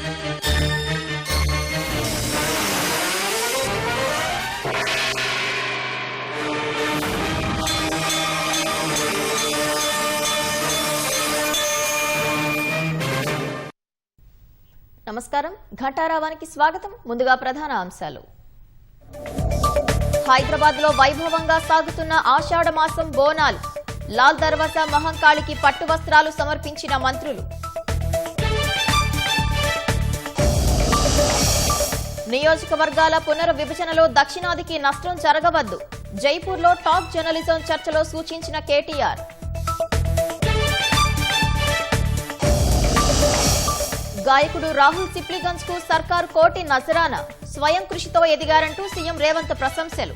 నమస్కారం, ఘంటారావానికి స్వాగతం. ముందుగా ప్రధాన అంశాలు. హైదరాబాద్ లో వైభవంగా సాగుతున్న ఆషాఢ మాసం బోనాలు. లాల్ దర్వాజా మహంకాళికి పట్టు వస్త్రాలు సమర్పించిన మంత్రులు. నియోజకవర్గాల పునర్విభజనలో దక్షిణాదికి నష్టం జరగవద్దు. జైపూర్లో టాప్ జర్నలిజం చర్చలో సూచించిన కేటీఆర్. గాయకుడు రాహుల్ సిప్లిగంజ్ కు సర్కారు కోటి నజరానా. స్వయం కృషితో ఎదిగారంటూ సీఎం రేవంత్ ప్రశంసలు.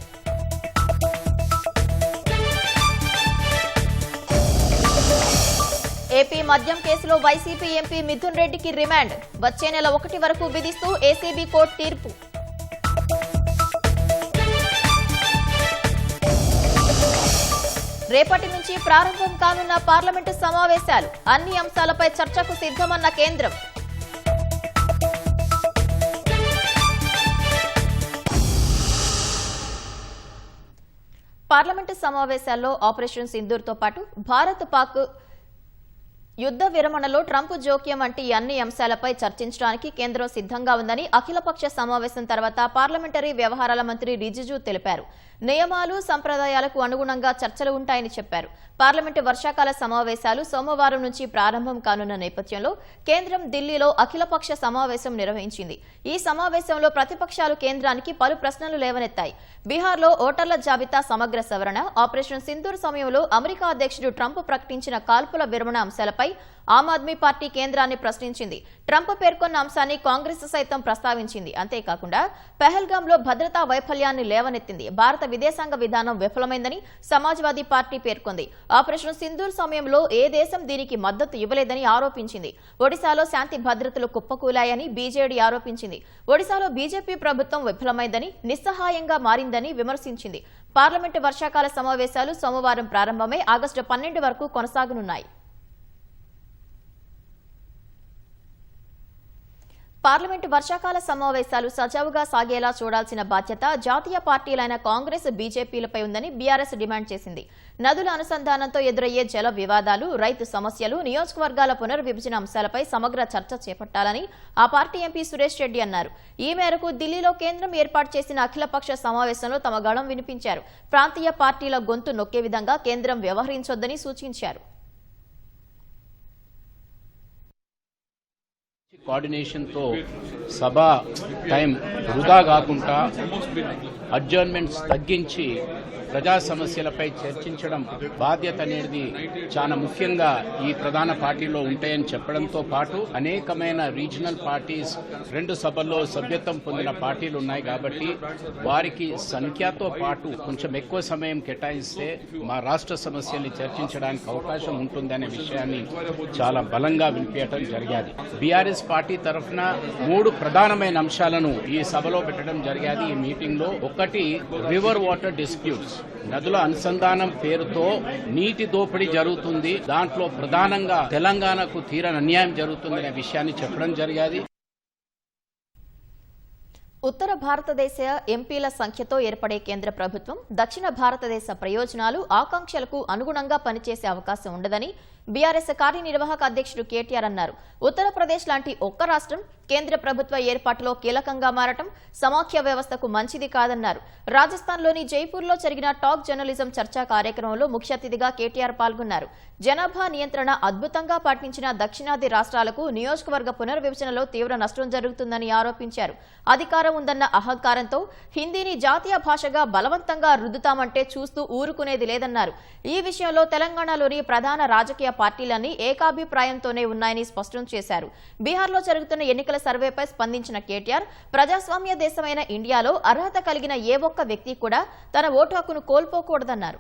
ఏపీ మద్యం కేసులో వైసీపీ ఎంపీ మిథున్ రెడ్డికి రిమాండ్. వచ్చే నెల 1 వరకు విధిస్తూ ఏసీబీ కోర్టు తీర్పు. రేపటి నుంచి ప్రారంభం కానున్న పార్లమెంటు సమావేశాలు. అన్ని అంశాలపై చర్చకు సిద్ధమన్న కేంద్రం. పార్లమెంటు సమావేశాల్లో ఆపరేషన్ సింధూర్తో పాటు భారత్ పాక్ యుద్ధ విరమణలో ట్రంప్ జోక్యం వంటి అన్ని అంశాలపై చర్చించడానికి కేంద్రం సిద్ధంగా ఉందని అఖిలపక్ష సమావేశం తర్వాత పార్లమెంటరీ వ్యవహారాల మంత్రి రిజిజు తెలిపారు. నియమాలు సంప్రదాయాలకు అనుగుణంగా చర్చలు ఉంటాయని చెప్పారు. పార్లమెంటు వర్షాకాల సమావేశాలు సోమవారం నుంచి ప్రారంభం కానున్న నేపథ్యంలో కేంద్రం ఢిల్లీలో అఖిలపక్ష సమావేశం నిర్వహించింది. ఈ సమావేశంలో ప్రతిపక్షాలు కేంద్రానికి పలు ప్రశ్నలు లేవనెత్తాయి. బీహార్లో ఓటర్ల జాబితా సమగ్ర సవరణ, ఆపరేషన్ సింధూర్ సమయంలో అమెరికా అధ్యక్షుడు ట్రంప్ ప్రకటించిన కాల్పుల విరమణ అంశాలపై ఆమ్ ఆద్మీ పార్టీ కేంద్రాన్ని ప్రశ్నించింది. ట్రంప్ పేర్కొన్న అంశాన్ని కాంగ్రెస్ సైతం ప్రస్తావించింది. అంతేకాకుండా పెహల్గాంలో భద్రతా వైఫల్యాన్ని లేవనెత్తింది. భారత విదేశాంగ విధానం విఫలమైందని సమాజ్వాదీ పార్టీ పేర్కొంది. ఆపరేషన్ సింధూర్ సమయంలో ఏ దేశం దీనికి మద్దతు ఇవ్వలేదని ఆరోపించింది. ఒడిశాలో శాంతి భద్రతలు కుప్పకూలాయని బీజేడీ ఆరోపించింది. ఒడిశాలో బీజేపీ ప్రభుత్వం విఫలమైందని, నిస్సహాయంగా మారిందని విమర్శించింది. పార్లమెంటు వర్షాకాల సమావేశాలు సోమవారం ప్రారంభమై ఆగస్టు 12 వరకు కొనసాగనున్నాయి. పార్లమెంటు వర్షాకాల సమావేశాలు సజావుగా సాగేలా చూడాల్సిన బాధ్యత జాతీయ పార్టీలైన కాంగ్రెస్, బీజేపీలపై ఉందని బీఆర్ఎస్ డిమాండ్ చేసింది. నదుల అనుసంధానంతో ఎదురయ్యే జల వివాదాలు, రైతు సమస్యలు, నియోజకవర్గాల పునర్విభజన అంశాలపై సమగ్ర చర్చ చేపట్టాలని ఆ పార్టీ ఎంపీ సురేష్ రెడ్డి అన్నారు. ఈ మేరకు ఢిల్లీలో కేంద్రం ఏర్పాటు చేసిన అఖిలపక్ష సమావేశంలో తమ గళం వినిపించారు. ప్రాంతీయ పార్టీల గొంతు నొక్కే విధంగా కేంద్రం వ్యవహరించొద్దని సూచించారు. కోఆర్డినేషన్తో సభ టైం వృధా కాకుండా అడ్జర్న్మెంట్స్ తగ్గించి ప్రజా సమస్యలపై చర్చించడం బాధ్యత అనేది చాలా ముఖ్యంగా ఈ ప్రధాన పార్టీలో ఉంటాయని చెప్పడంతో పాటు అనేకమైన రీజనల్ పార్టీస్ 2 సభల్లో సభ్యత్వం పొందిన పార్టీలు ఉన్నాయి. కాబట్టి వారికి సంఖ్యతో పాటు కొంచెం ఎక్కువ సమయం కేటాయిస్తే మా రాష్ట్ర సమస్యల్ని చర్చించడానికి అవకాశం ఉంటుందనే విషయాన్ని చాలా బలంగా వినిపించడం జరిగింది. బీఆర్ఎస్ పార్టీ తరఫున 3 ప్రధానమైన అంశాలను ఈ సభలో పెట్టడం జరిగింది. ఈ మీటింగ్ లో ఒకటి రివర్ వాటర్ డిస్ప్యూట్స్, నదుల అనుసంధానం పేరుతో నీటి దోపిడీ జరుగుతుంది. దాంట్లో ప్రధానంగా తెలంగాణకు తీరని అన్యాయం జరుగుతుందనే విషయాన్ని చెప్పడం జరిగింది. ఉత్తర భారతదేశ ఎంపీల సంఖ్యతో ఏర్పడే కేంద్ర ప్రభుత్వం దక్షిణ భారతదేశ ప్రయోజనాలు, ఆకాంక్షలకు అనుగుణంగా పనిచేసే అవకాశం ఉండదని బీఆర్ఎస్ కార్యనిర్వాహక అధ్యక్షుడు కేటీఆర్ అన్నారు. ఉత్తరప్రదేశ్ లాంటి ఒక్క రాష్ట్రం కేంద్ర ప్రభుత్వ ఏర్పాటులో కీలకంగా మారటం సమాఖ్య వ్యవస్థకు మంచిది కాదన్నారు. రాజస్థాన్లోని జైపూర్లో జరిగిన టాక్ జర్నలిజం చర్చా కార్యక్రమంలో ముఖ్య అతిథిగా కేటీఆర్ పాల్గొన్నారు. జనాభా నియంత్రణ అద్భుతంగా పాటించిన దక్షిణాది రాష్ట్రాలకు నియోజకవర్గ పునర్విభజనలో తీవ్ర నష్టం జరుగుతుందని ఆరోపించారు. అధికారం ఉందన్న అహంకారంతో హిందీని జాతీయ భాషగా బలవంతంగా రుద్దుతామంటే చూస్తూ ఊరుకునేది లేదన్నారు. ఈ విషయంలో తెలంగాణలోని ప్రధాన రాజకీయ పార్టీలన్నీ ఏకాభిప్రాయంతోనే ఉన్నాయని స్పష్టం చేశారు. బీహార్లో జరుగుతున్న ఎన్నికల సర్వేపై స్పందించిన కేటీఆర్, ప్రజాస్వామ్య దేశమైన ఇండియాలో అర్హత కలిగిన ఏ ఒక్క వ్యక్తి కూడా తన ఓటు హక్కును కోల్పోకూడదన్నారు.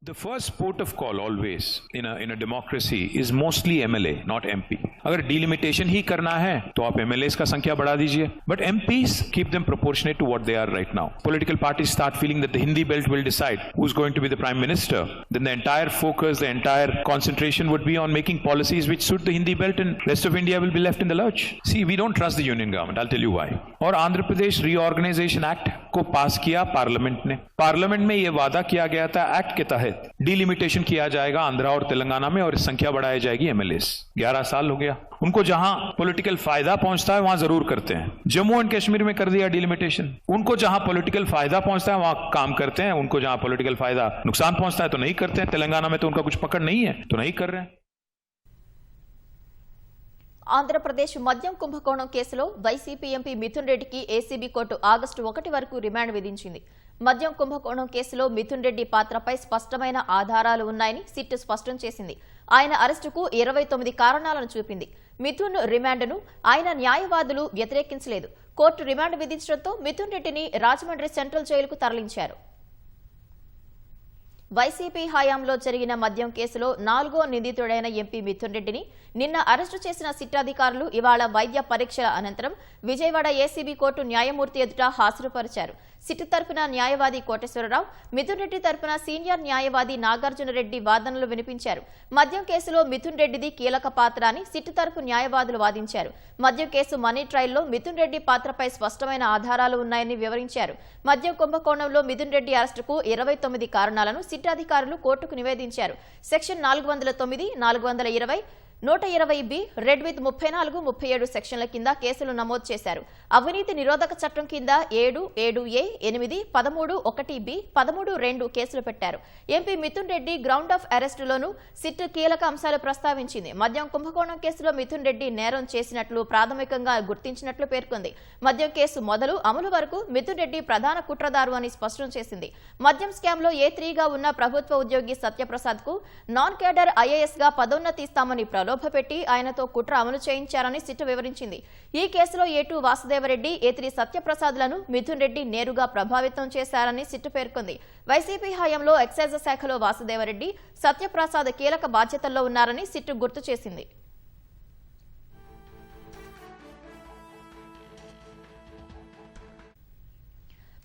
The first port of call always in a democracy is mostly MLA, not MP. अगर delimitation ही करना है तो आप MLAs का संख्या बढ़ा दीजिए. But MPs keep them proportionate to what they are right now. Political parties start feeling that the Hindi belt will decide who's going to be the prime minister. Then the entire focus, the entire concentration would be on making policies which suit the Hindi belt, and rest of India will be left in the lurch. See, we don't trust the union government. I'll tell you why. और Andhra Pradesh reorganisation act को पास किया parliament ने. Parliament में ये वादा किया गया था एक्ट के तहत डिलिमिटेशन किया जाएगा आंध्रा और तेलंगाना में और इस संख्या बढ़ाई जाएगी एमएलएस. 11 साल हो गया. उनको जहां पॉलिटिकल फायदा पहुंचता है वहां जरूर करते हैं. जम्मू एंड कश्मीर में कर दिया डिलिमिटेशन. उनको जहां पॉलिटिकल फायदा पहुंचता है वहां काम करते हैं. उनको जहां पॉलिटिकल फायदा नुकसान पहुंचता है तो नहीं करते हैं. तेलंगाना में तो उनका कुछ पकड़ नहीं है तो नहीं कर रहे हैं. ఆంధ్రప్రదేశ్ మద్యం కుంభకోణం కేసులో వైసీపీ ఎంపీ మిథున్ రెడ్డికి ఏసీబీ కోర్టు ఆగస్టు 1 వరకు రిమాండ్ విధించింది. మద్యం కుంభకోణం కేసులో మిథున్ రెడ్డి పాత్రపై స్పష్టమైన ఆధారాలు ఉన్నాయని సిట్ స్పష్టం చేసింది. ఆయన అరెస్టుకు 29 కారణాలను చూపింది. మిథున్ రిమాండ్ను ఆయన న్యాయవాదులు వ్యతిరేకించలేదు. కోర్టు రిమాండ్ విధించడంతో మిథున్ రెడ్డిని రాజమండ్రి సెంట్రల్ జైలుకు తరలించారు. వైసీపీ హయాంలో జరిగిన మద్యం కేసులో 4వ నిందితుడైన ఎంపీ మిథున్ రెడ్డిని నిన్న అరెస్టు చేసిన సిట్ అధికారులు ఇవాళ వైద్య పరీక్షల అనంతరం విజయవాడ ఏసీబీ కోర్టు న్యాయమూర్తి ఎదుట హాజరుపరిచారు. సిట్ తరపున న్యాయవాది కోటేశ్వరరావు, మిథున్ రెడ్డి తరపున సీనియర్ న్యాయవాది నాగార్జున రెడ్డి వాదనలు వినిపించారు. మద్యం కేసులో మిథున్ రెడ్డిది కీలక పాత్ర అని సిట్ తరపు న్యాయవాదులు వాదించారు. మద్యం కేసు మనీ ట్రయల్లో మిథున్ రెడ్డి పాత్రపై స్పష్టమైన ఆధారాలు ఉన్నాయని వివరించారు. మద్యం కుంభకోణంలో మిథున్ రెడ్డి అరెస్టుకు 29 కారణాలను సిట్ అధికారులు కోర్టుకు నివేదించారు. సెక్షన్ 409, 420, 120B, రెడ్ విత్ 34, 37 సెక్షన్ల కింద కేసులు నమోదు చేశారు. అవినీతి నిరోధక చట్టం కింద 7, 7A, 8, 13, 1B, 13, 2 కేసులు పెట్టారు. MP Mithun Reddy ground of అరెస్టులోనూ సిట్ కీలక అంశాలు ప్రస్తావించింది. మద్యం కుంభకోణం కేసులో మిథున్ రెడ్డి నేరం చేసినట్లు ప్రాథమికంగా గుర్తించినట్లు పేర్కొంది. మద్యం కేసు మొదలు అమలు వరకు మిథున్ రెడ్డి ప్రధాన కుట్రదారు అని స్పష్టం చేసింది. మద్యం స్కామ్లో A3గా ఉన్న ప్రభుత్వ ఉద్యోగి సత్యప్రసాద్ కు నాన్ కేడర్ IAS గా పదోన్నతి ఇస్తామని లోభపెట్టి ఆయనతో కుట్ర అమలు చేయించారని సిట్ వివరించింది. ఈ కేసులో A2 వాసుదేవరెడ్డి, A3 సత్యప్రసాద్లను మిథున్ రెడ్డి నేరుగా ప్రభావితం చేశారని సిట్ పేర్కొంది. వైసీపీ హయాంలో ఎక్సైజ్ శాఖలో వాసుదేవరెడ్డి, సత్యప్రసాద్ కీలక బాధ్యతల్లో ఉన్నారని సిట్ గుర్తు చేసింది.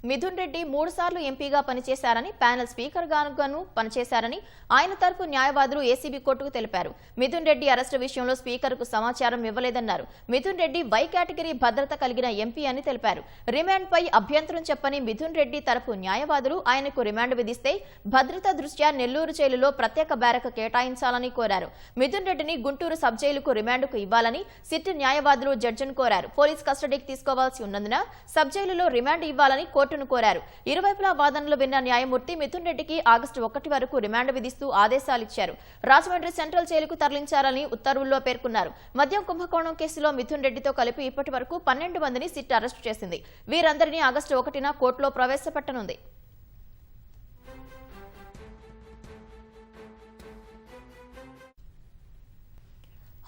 మిథున్ రెడ్డి 3 సార్లు ఎంపీగా పనిచేశారని, ప్యానెల్ స్పీకర్ గాను పనిచేశారని ఆయన తరపు న్యాయవాదులు ఏసీబీ కోర్టుకు తెలిపారు. మిథున్ రెడ్డి అరెస్టు విషయంలో స్పీకర్కు సమాచారం ఇవ్వలేదన్నారు. మిథున్ రెడ్డి వై కేటగిరీ భద్రత కలిగిన ఎంపీ అని తెలిపారు. రిమాండ్పై అభ్యంతరం చెప్పని మిథున్ రెడ్డి తరపు న్యాయవాదులు ఆయనకు రిమాండ్ విధిస్తే భద్రతా దృష్ట్యా నెల్లూరు జైలులో ప్రత్యేక బ్యారక్ కేటాయించాలని కోరారు. మిథున్ రెడ్డిని గుంటూరు సబ్ జైలుకు రిమాండ్కు ఇవ్వాలని సిట్ న్యాయవాదులు జడ్జిని కోరారు. పోలీస్ కస్టడీకి తీసుకోవాల్సి ఉన్నందున సబ్ జైలులో రిమాండ్ ఇవ్వాలని కోర్టును కోరారు. ఇరువైపులా వాదనలు విన్న న్యాయమూర్తి మిథున్ రెడ్డికి ఆగస్టు 1 వరకు రిమాండ్ విధిస్తూ ఆదేశాలిచ్చారు. రాజమండ్రి సెంట్రల్ జైలుకు తరలించారని ఉత్తర్వుల్లో పేర్కొన్నారు. మద్యం కుంభకోణం కేసులో మిథున్ రెడ్డితో కలిపి ఇప్పటి వరకు 12 మందిని సిట్ అరెస్టు చేసింది. వీరందరినీ ఆగస్టు 1న కోర్టులో ప్రవేశపెట్టనుంది.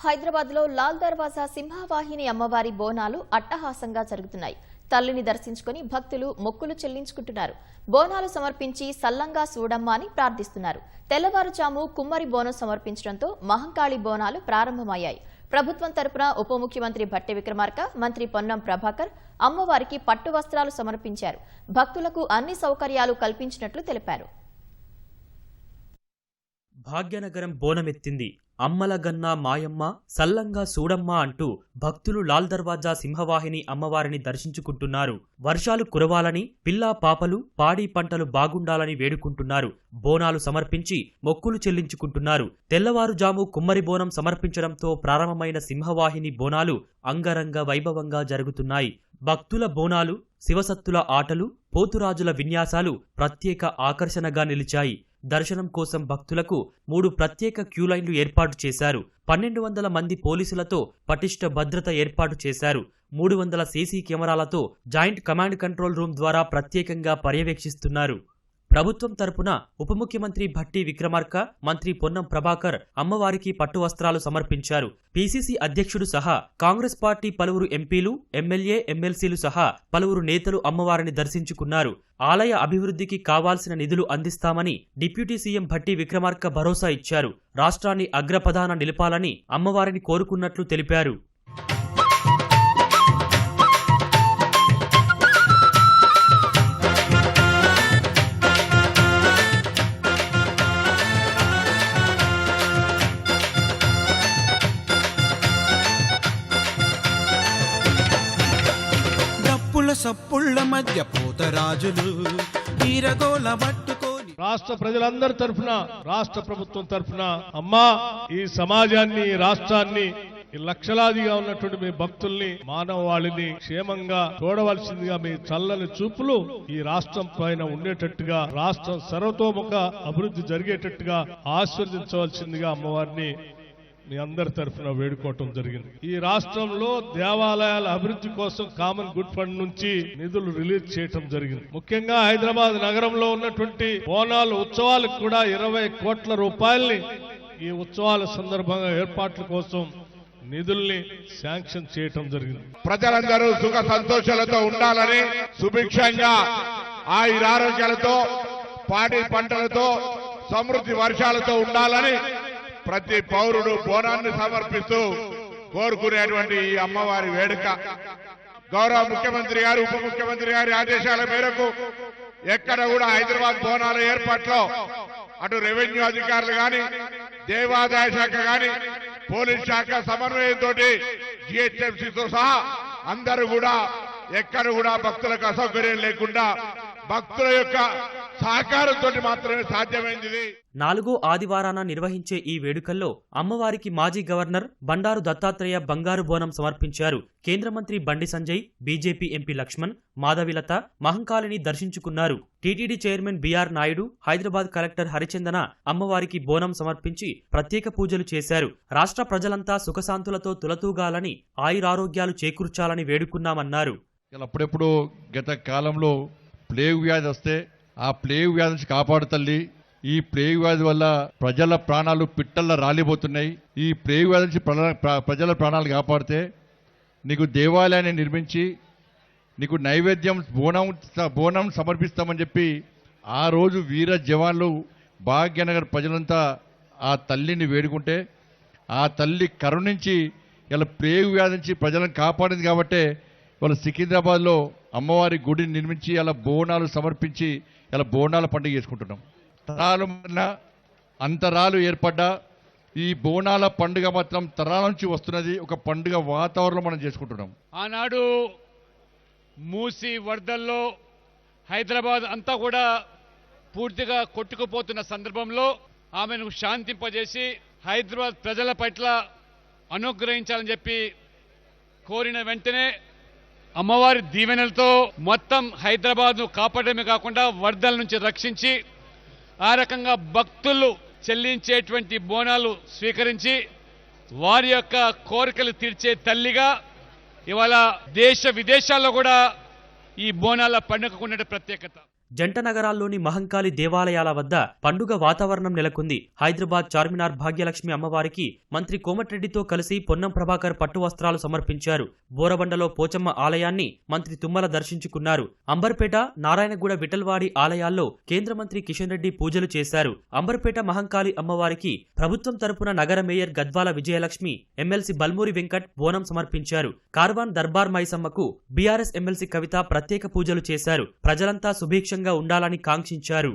హైదరాబాద్లో లాల్ దర్వాజా సింహవాహిని అమ్మవారి బోనాలు అట్టహాసంగా జరుగుతున్నాయి. తల్లిని దర్శించుకుని భక్తులు మొక్కులు చెల్లించుకుంటున్నారు. బోనాలు సమర్పించి సల్లంగా సూడమ్మ అని ప్రార్థిస్తున్నారు. తెల్లవారుజాము కుమ్మరి బోనం సమర్పించడంతో మహంకాళి బోనాలు ప్రారంభమయ్యాయి. ప్రభుత్వం తరపున ఉప ముఖ్యమంత్రి భట్టి విక్రమార్క, మంత్రి పొన్నం ప్రభాకర్ అమ్మవారికి పట్టు వస్త్రాలు సమర్పించారు. భక్తులకు అన్ని సౌకర్యాలు కల్పించినట్లు తెలిపారు. భాగ్యనగరం బోనమెత్తింది. అమ్మలగన్న మాయమ్మ సల్లంగా సూడమ్మ అంటూ భక్తులు లాల్ దర్వాజా సింహవాహిని అమ్మవారిని దర్శించుకుంటున్నారు. వర్షాలు కురవాలని, పిల్లా పాపలు, పాడి పంటలు బాగుండాలని వేడుకుంటున్నారు. బోనాలు సమర్పించి మొక్కులు చెల్లించుకుంటున్నారు. తెల్లవారుజాము కుమ్మరి బోనం సమర్పించడంతో ప్రారంభమైన సింహవాహిని బోనాలు అంగరంగ వైభవంగా జరుగుతున్నాయి. భక్తుల బోనాలు, శివసత్తుల ఆటలు, పోతురాజుల విన్యాసాలు ప్రత్యేక ఆకర్షణగా నిలిచాయి. దర్శనం కోసం భక్తులకు 3 ప్రత్యేక క్యూలైన్లు ఏర్పాటు చేశారు. 1200 మంది పోలీసులతో పటిష్ట భద్రత ఏర్పాటు చేశారు. 300 సీసీ కెమెరాలతో జాయింట్ కమాండ్ కంట్రోల్ రూమ్ ద్వారా ప్రత్యేకంగా పర్యవేక్షిస్తున్నారు. ప్రభుత్వం తరపున ఉప ముఖ్యమంత్రి భట్టి విక్రమార్క, మంత్రి పొన్నం ప్రభాకర్ అమ్మవారికి పట్టు వస్త్రాలు సమర్పించారు. పీసీసీ అధ్యక్షుడు సహా కాంగ్రెస్ పార్టీ పలువురు ఎంపీలు, ఎమ్మెల్యే, ఎమ్మెల్సీలు సహా పలువురు నేతలు అమ్మవారిని దర్శించుకున్నారు. ఆలయ అభివృద్ధికి కావాల్సిన నిధులు అందిస్తామని డిప్యూటీ సీఎం భట్టి విక్రమార్క భరోసా ఇచ్చారు. రాష్ట్రాన్ని అగ్రపథాన నిలపాలని అమ్మవారిని కోరుకున్నట్లు తెలిపారు. సప్పుళ్ల మధ్య పోతరాజులు ఈరగోల పట్టుకొని రాష్ట్ర ప్రజలందరి తరఫున, రాష్ట్ర ప్రభుత్వం తరఫున అమ్మా ఈ సమాజాన్ని, రాష్ట్రాన్ని, ఈ లక్షలాదిగా ఉన్నటువంటి మీ భక్తుల్ని, మానవాళిని క్షేమంగా చూడవలసిందిగా మీ చల్లని చూపులు ఈ రాష్ట్రం పైన ఉండేటట్టుగా, రాష్ట్రం సర్వతోముఖ అభివృద్ధి జరిగేటట్టుగా ఆశీర్వదించవలసిందిగా అమ్మవారిని మీ అందరి తరఫున వేడుకోవటం జరిగింది. ఈ రాష్ట్రంలో దేవాలయాల అభివృద్ధి కోసం కామన్ గుడ్ ఫండ్ నుంచి నిధులు రిలీజ్ చేయటం జరిగింది. ముఖ్యంగా హైదరాబాద్ నగరంలో ఉన్నటువంటి బోనాలు ఉత్సవాలకు కూడా 20 కోట్ల రూపాయల్ని ఈ ఉత్సవాల సందర్భంగా ఏర్పాట్ల కోసం నిధుల్ని శాంక్షన్ చేయటం జరిగింది. ప్రజలందరూ సుఖ సంతోషాలతో ఉండాలని, సుభిక్షంగా ఆయురారోగ్యాలతో, పాడి పంటలతో, సమృద్ధి వర్షాలతో ఉండాలని ప్రతి పౌరుడు బోనాన్ని సమర్పిస్తూ కోరుకునేటువంటి ఈ అమ్మవారి వేడుక గౌరవ ముఖ్యమంత్రి గారు, ఉప ముఖ్యమంత్రి గారి ఆదేశాల మేరకు ఎక్కడ కూడా హైదరాబాద్ బోనాల ఏర్పాట్లో అటు రెవెన్యూ అధికారులు గాని, దేవాదాయ శాఖ గాని, పోలీస్ శాఖ సమన్వయంతో జిహెచ్ఎంసీతో సహా అందరూ కూడా ఎక్కడ కూడా భక్తులకు అసౌకర్యం లేకుండా భక్తుల యొక్క సహకారంతో మాత్రమే సాధ్యమైంది. 4వ ఆదివారాన నిర్వహించే ఈ వేడుకల్లో అమ్మవారికి మాజీ గవర్నర్ బండారు దత్తాత్రేయ బంగారు బోనం సమర్పించారు. కేంద్ర మంత్రి బండి సంజయ్, బీజేపీ ఎంపీ లక్ష్మణ్, మాధవిలత మహంకాళిని దర్శించుకున్నారు. TTD chairman BR Naidu, Hyderabad collector Harichandana అమ్మవారికి బోనం సమర్పించి ప్రత్యేక పూజలు చేశారు. రాష్ట్ర ప్రజలంతా సుఖశాంతులతో తులతూగాలని, ఆయురారోగ్యాలు చేకూర్చాలని వేడుకున్నామన్నారు. అప్పుడెప్పుడు గత కాలంలో ప్లేగు వ్యాధి వస్తే ఆ ప్లేగు వ్యాధి నుంచి కాపాడు తల్లి. ఈ ప్లేగు వ్యాధి వల్ల ప్రజల ప్రాణాలు పిట్టల్లా రాలిపోతున్నాయి. ఈ ప్లేగు వ్యాధి నుంచి ప్రజల ప్రాణాలు కాపాడితే నీకు దేవాలయాన్ని నిర్మించి నీకు నైవేద్యం బోనం సమర్పిస్తామని చెప్పి ఆ రోజు వీర జవాన్లు భాగ్యనగర్ ప్రజలంతా ఆ తల్లిని వేడుకుంటే ఆ తల్లి కరుణించి ఇలా ప్లేగు వ్యాధి నుంచి ప్రజలను కాపాడింది. కాబట్టే వాళ్ళు సికింద్రాబాద్లో అమ్మవారి గుడిని నిర్మించి అలా బోనాలు సమర్పించి ఇలా బోనాల పండుగ చేసుకుంటున్నాం. తరాలు అంతరాలు ఏర్పడ్డా ఈ బోనాల పండుగ మాత్రం తరాల నుంచి వస్తున్నది. ఒక పండుగ వాతావరణం మనం చేసుకుంటున్నాం. ఆనాడు మూసి వరదల్లో హైదరాబాద్ అంతా కూడా పూర్తిగా కొట్టుకుపోతున్న సందర్భంలో ఆమెను శాంతింపజేసి హైదరాబాద్ ప్రజల పట్ల అనుగ్రహించాలని చెప్పి కోరిన వెంటనే అమ్మవారి దీవెనలతో మొత్తం హైదరాబాద్ను కాపాడమే కాకుండా వరదల నుంచి రక్షించి ఆ రకంగా భక్తులు చెల్లించేటువంటి బోనాలు స్వీకరించి వారి యొక్క కోరికలు తీర్చే తల్లిగా ఇవాళ దేశ విదేశాల్లో కూడా ఈ బోనాల పండుగకు ఉన్న ప్రత్యేకత. జంట నగరాల్లోని మహంకాళి దేవాలయాల వద్ద పండుగ వాతావరణం నెలకొంది. హైదరాబాద్ చార్మినార్ భాగ్యలక్ష్మి అమ్మవారికి మంత్రి కోమటిరెడ్డితో కలిసి పొన్నం ప్రభాకర్ పట్టు వస్త్రాలు సమర్పించారు. బోరబండలో పోచమ్మ ఆలయాన్ని మంత్రి తుమ్మల దర్శించుకున్నారు. అంబర్పేట, నారాయణగూడ, విఠల్వాడి ఆలయాల్లో కేంద్ర మంత్రి కిషన్ రెడ్డి పూజలు చేశారు. అంబర్పేట మహంకాళి అమ్మవారికి ప్రభుత్వం తరపున నగర మేయర్ గద్వాల విజయలక్ష్మి, ఎమ్మెల్సీ బల్మూరి వెంకట్ బోనం సమర్పించారు. కార్వాన్ దర్బార్ మైసమ్మకు బీఆర్ఎస్ ఎమ్మెల్సీ కవిత ప్రత్యేక పూజలు చేశారు. ప్రజలంతా సుభిక్షంగా ఉండాలని కాంక్షించారు.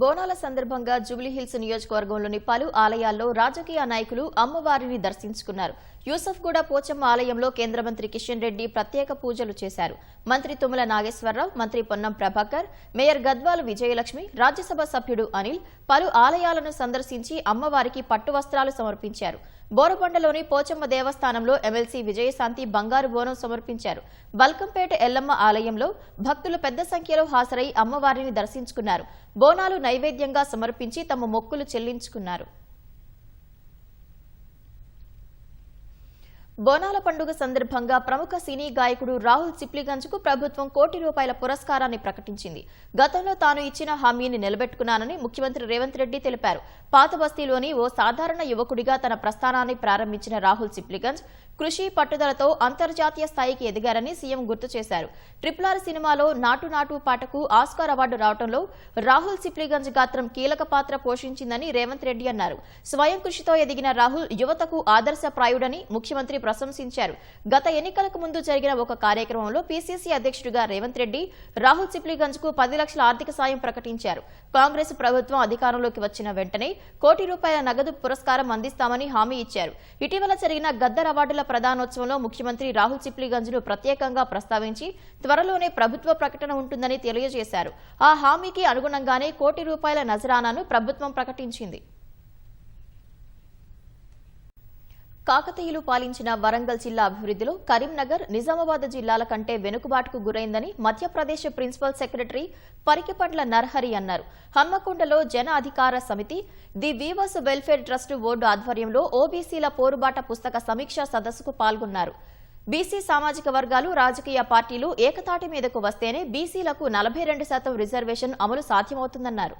బోనాల సందర్భంగా జూబ్లీహిల్స్ నియోజకవర్గంలోని పలు ఆలయాల్లో రాజకీయ నాయకులు అమ్మవారిని దర్శించుకున్నారు. యూసఫ్గూడ పోచమ్మ ఆలయంలో కేంద్ర మంత్రి కిషన్ రెడ్డి ప్రత్యేక పూజలు చేశారు. మంత్రి తుమ్మల నాగేశ్వరరావు, మంత్రి పొన్నం ప్రభాకర్, మేయర్ గద్వాల విజయలక్ష్మి, రాజ్యసభ సభ్యుడు అనిల్ పలు ఆలయాలను సందర్శించి అమ్మవారికి పట్టు వస్త్రాలు సమర్పించారు. బోరబండలోని పోచమ్మ దేవస్థానంలో ఎమ్మెల్సీ విజయశాంతి బంగారు బోనం సమర్పించారు. బల్కంపేట ఎల్లమ్మ ఆలయంలో భక్తులు పెద్ద సంఖ్యలో హాజరై అమ్మవారిని దర్శించుకున్నారు. బోనాలు నైవేద్యంగా సమర్పించి తమ మొక్కులు చెల్లించుకున్నారు. బోనాల పండుగ సందర్భంగా ప్రముఖ సినీ గాయకుడు రాహుల్ సిప్లిగంజ్కు ప్రభుత్వం ₹1 కోటి పురస్కారాన్ని ప్రకటించింది. గతంలో తాను ఇచ్చిన హామీని నిలబెట్టుకున్నానని ముఖ్యమంత్రి రేవంత్ రెడ్డి తెలిపారు. పాత బస్తీలోని ఓ సాధారణ యువకుడిగా తన ప్రస్థానాన్ని ప్రారంభించిన రాహుల్ సిప్లిగంజ్ కృషి పట్టుదలతో అంతర్జాతీయ స్థాయికి ఎదిగారని సీఎం గుర్తు చేశారు. RRR సినిమాలో నాటు నాటు పాటకు ఆస్కార్ అవార్డు రావడంలో రాహుల్ సిప్లిగంజ్ గాత్రం కీలక పాత్ర పోషించిందని రేవంత్ రెడ్డి అన్నారు. స్వయం కృషితో ఎదిగిన రాహుల్ యువతకు ఆదర్శప్రాయుడని ముఖ్యమంత్రి ప్రశంసించారు. గత ఎన్నికలకు ముందు జరిగిన ఒక కార్యక్రమంలో పీసీసీ అధ్యక్షుడిగా రేవంత్ రెడ్డి రాహుల్ సిప్లిగంజ్ కు 10 లక్షల ఆర్థిక సాయం ప్రకటించారు. కాంగ్రెస్ ప్రభుత్వం అధికారంలోకి వచ్చిన వెంటనే ₹1 కోటి నగదు పురస్కారం అందిస్తామని హామీ ఇచ్చారు. ఇటీవల జరిగిన గద్దర్ అవార్డుల ప్రదానోత్సవంలో ముఖ్యమంత్రి రాహుల్ సిప్లిగంజ్ ను ప్రత్యేకంగా ప్రస్తావించి త్వరలోనే ప్రభుత్వ ప్రకటన ఉంటుందని తెలియజేశారు. ఆ హామీకి అనుగుణంగానే ₹1 కోటి నజరానాను ప్రభుత్వం ప్రకటించింది. కాకతీయులు పాలించిన వరంగల్ జిల్లా అభివృద్ధిలో కరీంనగర్, నిజామాబాద్ జిల్లాల కంటే వెనుకబాటుకు గురైందని మధ్యప్రదేశ్ ప్రిన్సిపల్ సెక్రటరీ పరికిపండ్ల నర్హరి అన్నారు. హన్మకొండలో Jana Adhikara Samithi, the weavers welfare trust board ఆధ్వర్యంలో ఓబీసీల పోరుబాట పుస్తక సమీక్షా సదస్సుకు పాల్గొన్నారు. బీసీ సామాజిక వర్గాలు, రాజకీయ పార్టీలు ఏకతాటి మీదకు వస్తేనే బీసీలకు 42% రిజర్వేషన్ అమలు సాధ్యమవుతుందన్నారు.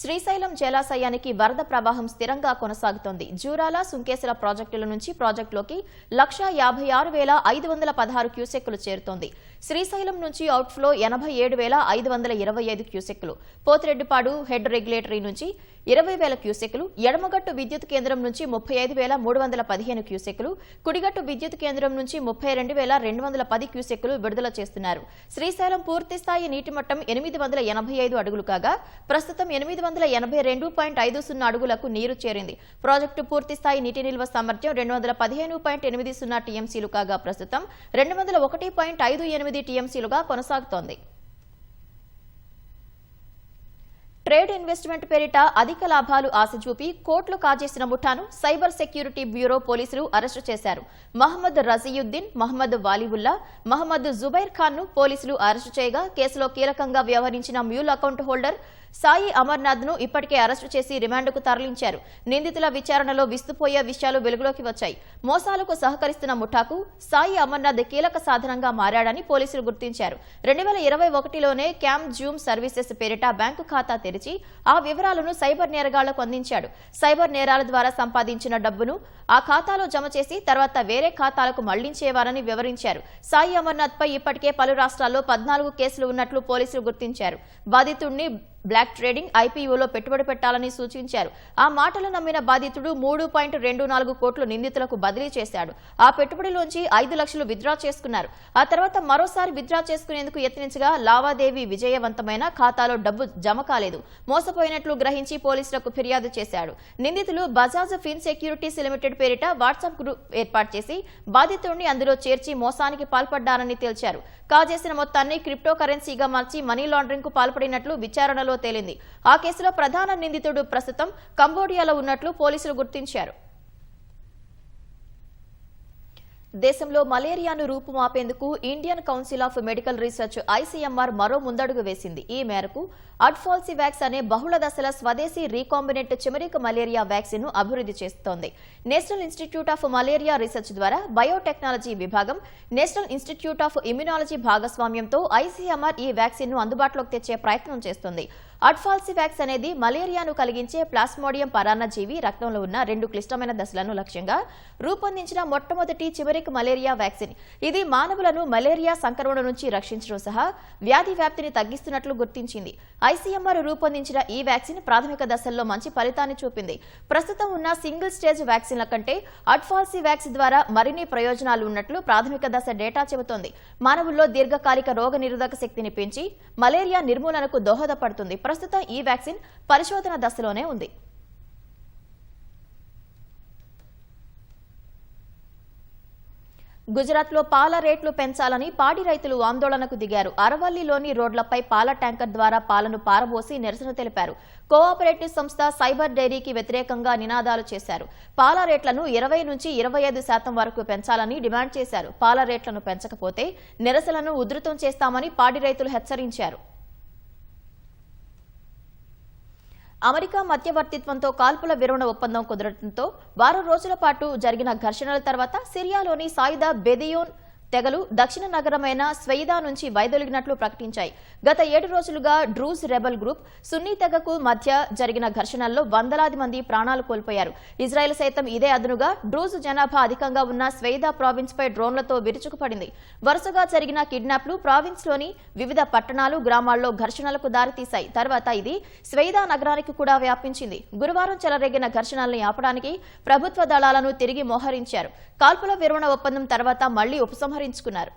శ్రీశైలం జలాశయానికి వరద ప్రవాహం స్థిరంగా కొనసాగుతోంది. జూరాల, సుంకేశ్వర ప్రాజెక్టుల నుంచి ప్రాజెక్టులోకి 1,57,516 క్యూసెక్కులు చేరుతోంది. శ్రీశైలం నుంచి అవుట్ఫ్లో 87,525 క్యూసెక్కులు, పోతిరెడ్డిపాడు హెడ్ రెగ్యులేటరీ నుంచి 20,000 క్యూసెక్కులు, ఎడమగట్టు విద్యుత్ కేంద్రం నుంచి 35,315 క్యూసెక్కులు, కుడిగట్టు విద్యుత్ కేంద్రం నుంచి 32,210 క్యూసెక్కులు విడుదల చేస్తున్నారు. శ్రీశైలం పూర్తిస్థాయి నీటి మట్టం 885 అడుగులు కాగా ప్రస్తుతం 882.50 అడుగులకు నీరు చేరింది. ప్రాజెక్టు పూర్తిస్థాయి నీటి నిల్వ సామర్థ్యం 215.80 టీఎంసీలు కాగా ప్రస్తుతం 201.58 టీఎంసీలుగా కొనసాగుతోంది. ట్రేడ్ ఇన్వెస్ట్మెంట్ పేరిట అధిక లాభాలు ఆశ చూపి కోట్లు కాజేసిన ముఠాను సైబర్ సెక్యూరిటీ బ్యూరో పోలీసులు అరెస్టు చేశారు. మహమ్మద్ రజీయుద్దీన్, మహమ్మద్ వాలీవుల్లా, మహమ్మద్ జుబైర్ ఖాన్ ను పోలీసులు అరెస్టు చేయగా కేసులో కీలకంగా వ్యవహరించిన mule account holder Sai Amarnath ను ఇప్పటికే అరెస్టు చేసి రిమాండ్కు తరలించారు. నిందితుల విచారణలో విస్తుపోయే విషయాలు వెలుగులోకి వచ్చాయి. మోసాలకు సహకరిస్తున్న ముఠాకు సాయి అమర్నాథ్ కీలక సాధనంగా మారాడని పోలీసులు గుర్తించారు. 2021లోనే క్యామ్ జూమ్ సర్వీసెస్ పేరిట బ్యాంకు ఖాతా తెరిచి ఆ వివరాలను సైబర్ నేరగాళ్లకు అందించాడు. సైబర్ నేరాల ద్వారా సంపాదించిన డబ్బును ఆ ఖాతాలో జమ చేసి తర్వాత వేరే ఖాతాలకు మళ్లించేవారని వివరించారు. సాయి అమర్నాథ్ పై ఇప్పటికే పలు రాష్ట్రాల్లో 14 కేసులు ఉన్నట్లు పోలీసులు గుర్తించారు. బాధితుడిని బ్లాక్ ట్రేడింగ్, ఐపీఓలో పెట్టుబడి పెట్టాలని సూచించారు. ఆ మాటలు నమ్మిన బాధితుడు 3.24 కోట్లు నిందితులకు బదిలీ చేశాడు. ఆ పెట్టుబడిలోంచి 5 లక్షలు విత్డ్రా చేసుకున్నారు. ఆ తర్వాత మరోసారి విత్డ్రా చేసుకునేందుకు యత్నించగా లావాదేవీ విజయవంతమైన, ఖాతాలో డబ్బు జమ కాలేదు. మోసపోయినట్లు గ్రహించి పోలీసులకు ఫిర్యాదు చేశాడు. నిందితులు బజాజ్ ఫిన్ సెక్యూరిటీస్ లిమిటెడ్ పేరిట వాట్సాప్ గ్రూప్ ఏర్పాటు చేసి బాధితుడిని అందులో చేర్చి మోసానికి పాల్పడ్డారని తేల్చారు. కాజేసిన మొత్తాన్ని క్రిప్టో కరెన్సీగా మార్చి మనీ లాండరింగ్ కు పాల్పడినట్లు విచారణలో తేలింది. ఆ కేసులో ప్రధాన నిందితుడు ప్రస్తుతం కంబోడియాలో ఉన్నట్లు పోలీసులు గుర్తించారు. దేశంలో మలేరియాను రూపుమాపేందుకు Indian Council of Medical Research ICMR మరో ముందడుగు వేసింది. ఈ మేరకు అడ్ఫాల్సివాక్స్ అనే బహుళ దశల స్వదేశీ రీకాంబినెంట్ చిమరిక్ మలేరియా వ్యాక్సిన్ ను అభివృద్ధి చేస్తోంది. National institute of malaria research ద్వారా బయోటెక్నాలజీ విభాగం, నేషనల్ ఇన్స్టిట్యూట్ ఆఫ్ ఇమ్యునాలజీ భాగస్వామ్యంతో ICMR ఈ వ్యాక్సిన్ ను అందుబాటులోకి తెచ్చే ప్రయత్నం చేస్తోంది. అడ్ఫాల్సివాక్స్ అనేది మలేరియాను కలిగించే ప్లాస్మోడియం పరాన్నజీవి రక్తంలో ఉన్న 2 క్లిష్టమైన దశలను లక్ష్యంగా రూపొందించిన మొట్టమొదటి చివరిక్ మలేరియా వ్యాక్సిన్. ఇది మానవులను మలేరియా సంక్రమణ నుంచి రక్షించడం సహా వ్యాధి వ్యాప్తిని తగ్గిస్తున్నట్లు గుర్తించింది. ICMR రూపొందించిన ఈ వ్యాక్సిన్ ప్రాథమిక దశల్లో మంచి ఫలితాన్ని చూపింది. ప్రస్తుతం ఉన్న సింగిల్ స్టేజ్ వ్యాక్సిన్ల కంటే అడ్ఫాల్సివాక్స్ ద్వారా మరిన్ని ప్రయోజనాలు ఉన్నట్లు ప్రాథమిక దశ డేటా చెబుతోంది. మానవుల్లో దీర్ఘకాలిక రోగ నిరోధక శక్తిని పెంచి మలేరియా నిర్మూలనకు దోహదపడుతుంది. ప్రస్తుతం ఈ వ్యాక్సిన్ పరిశోధన దశలోనే ఉంది. గుజరాత్లో పాల రేట్లు పెంచాలని పాడి రైతులు ఆందోళనకు దిగారు. అరవల్లిలోని రోడ్లపై పాల ట్యాంకర్ ద్వారా పాలను పారబోసి నిరసన తెలిపారు. కోఆపరేటివ్ సంస్థ సైబర్ డైరీకి వ్యతిరేకంగా నినాదాలు చేశారు. పాల రేట్లను 20 నుంచి 25% వరకు పెంచాలని డిమాండ్ చేశారు. పాల రేట్లను పెంచకపోతే నిరసనలను ఉధృతం చేస్తామని పాడి రైతులు హెచ్చరించారు. అమెరికా మధ్యవర్తిత్వంతో కాల్పుల విరమణ ఒప్పందం కుదరడంతో వారం రోజుల పాటు జరిగిన ఘర్షణల తర్వాత సిరియాలోని సాయుధ బెదియోన్ తెగలు దక్షిణ నగరమైన స్వెయిదా నుంచి వైదొలిగినట్లు ప్రకటించాయి. గత 7 రోజులుగా డ్రూజ్ రెబల్ గ్రూప్ సున్నీ తెగకు మధ్య జరిగిన ఘర్షణల్లో వందలాది మంది ప్రాణాలు కోల్పోయారు. ఇజ్రాయెల్ సైతం ఇదే అదనుగా డ్రూజ్ జనాభా అధికంగా ఉన్న స్వెయిదా ప్రావిన్స్ పై డ్రోన్లతో విరుచుకుపడింది. వరుసగా జరిగిన కిడ్నాప్లు ప్రావిన్స్లోని వివిధ పట్టణాలు, గ్రామాల్లో ఘర్షణలకు దారితీశాయి. తర్వాత ఇది స్వెయిదా నగరానికి కూడా వ్యాపించింది. గురువారం చెలరేగిన ఘర్షణల్ని ఆపడానికి ప్రభుత్వ దళాలను తిరిగి మోహరించారు. కాల్పుల విరమణ ఒప్పందం తర్వాత మళ్లీ ఉపసంహరించుకున్నారు.